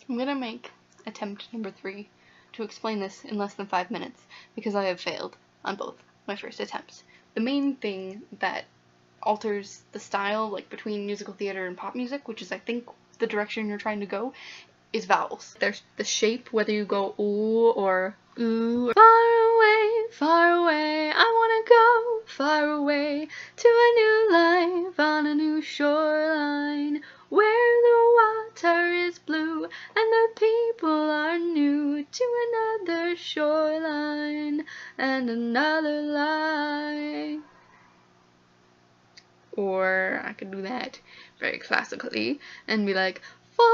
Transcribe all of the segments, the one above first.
I'm gonna make attempt number 3 to explain this in less than 5 minutes because I have failed on both my first attempts. The main thing that alters the style, like between musical theater and pop music, which is I think the direction you're trying to go, is vowels. There's the shape, whether you go ooh or ooh. Far away, I wanna go far away to a new life on a new shoreline where the water is blue and the people are new, to another shoreline and another life. Or I could do that very classically and be like, far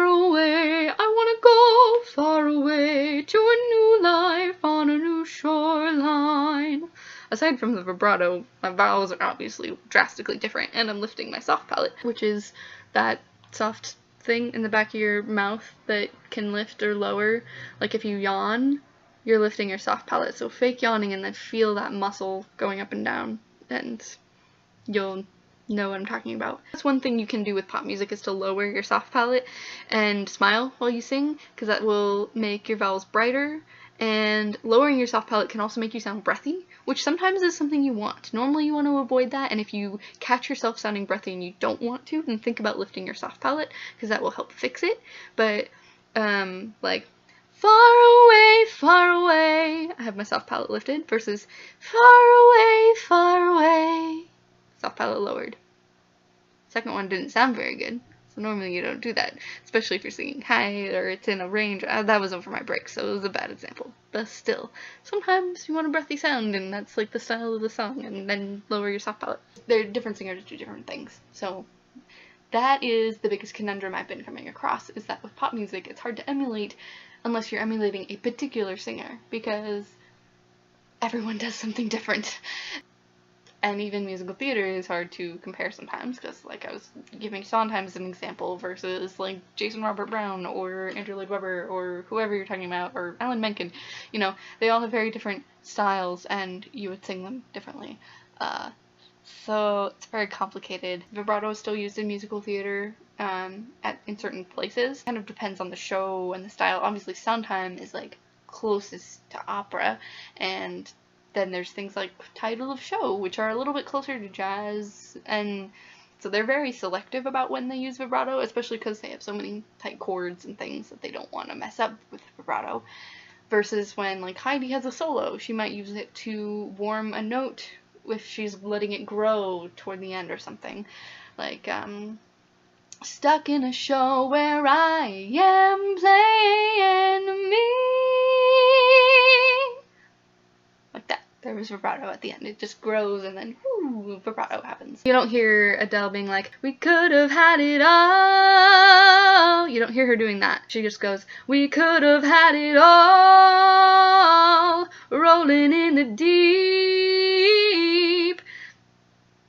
away, I wanna go far away to a new life on a new shoreline. Aside from the vibrato, my vowels are obviously drastically different, and I'm lifting my soft palate, which is that soft thing in the back of your mouth that can lift or lower. Like if you yawn, you're lifting your soft palate, so fake yawning and then feel that muscle going up and down, and you'll know what I'm talking about. That's one thing you can do with pop music, is to lower your soft palate and smile while you sing, because that will make your vowels brighter, and lowering your soft palate can also make you sound breathy, which sometimes is something you want. Normally you want to avoid that, and if you catch yourself sounding breathy and you don't want to, then think about lifting your soft palate, because that will help fix it. But like far away, I have my soft palate lifted, versus far away, soft palate lowered. Second one didn't sound very good, so normally you don't do that, especially if you're singing high or it's in a range. That was over my break, so it was a bad example, but still, sometimes you want a breathy sound, and that's like the style of the song, and then lower your soft palate. They're different singers do different things, so that is the biggest conundrum I've been coming across, is that with pop music it's hard to emulate unless you're emulating a particular singer, because everyone does something different. And even musical theater is hard to compare sometimes, because like I was giving Sondheim as an example versus like Jason Robert Brown or Andrew Lloyd Webber or whoever you're talking about, or Alan Menken, you know, they all have very different styles and you would sing them differently. So it's very complicated. Vibrato is still used in musical theater in certain places. Kind of depends on the show and the style. Obviously Sondheim is like closest to opera, and then there's things like title of show, which are a little bit closer to jazz, and so they're very selective about when they use vibrato, especially because they have so many tight chords and things that they don't want to mess up with vibrato. Versus when like Heidi has a solo, she might use it to warm a note if she's letting it grow toward the end or something. Like, stuck in a show where I am playing me. Like that. There was vibrato at the end. It just grows and then whoo, vibrato happens. You don't hear Adele being like, we could have had it all. You don't hear her doing that. She just goes, we could have had it all, rolling in the deep.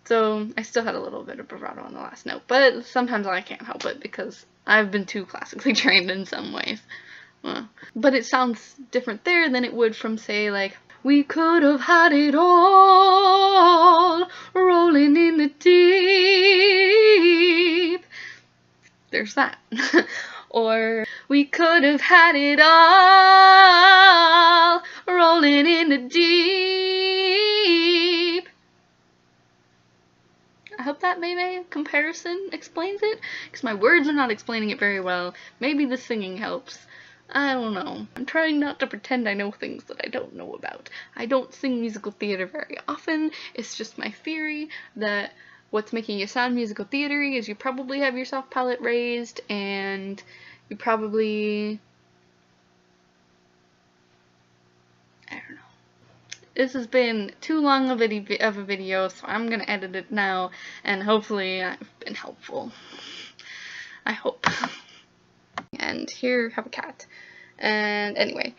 So I still had a little bit of vibrato on the last note, but sometimes I can't help it because I've been too classically trained in some ways. But it sounds different there than it would from, say, like, we could have had it all, rolling in the deep. There's that. Or, we could have had it all, rolling in the deep. I hope that maybe comparison explains it, because my words are not explaining it very well. Maybe the singing helps. I don't know. I'm trying not to pretend I know things that I don't know about. I don't sing musical theater very often. It's just my theory that what's making you sound musical theater-y is you probably have your soft palate raised, and you probably, I don't know. This has been too long of a video, so I'm gonna edit it now, and hopefully I've been helpful. I hope. And here, have a cat. And anyway.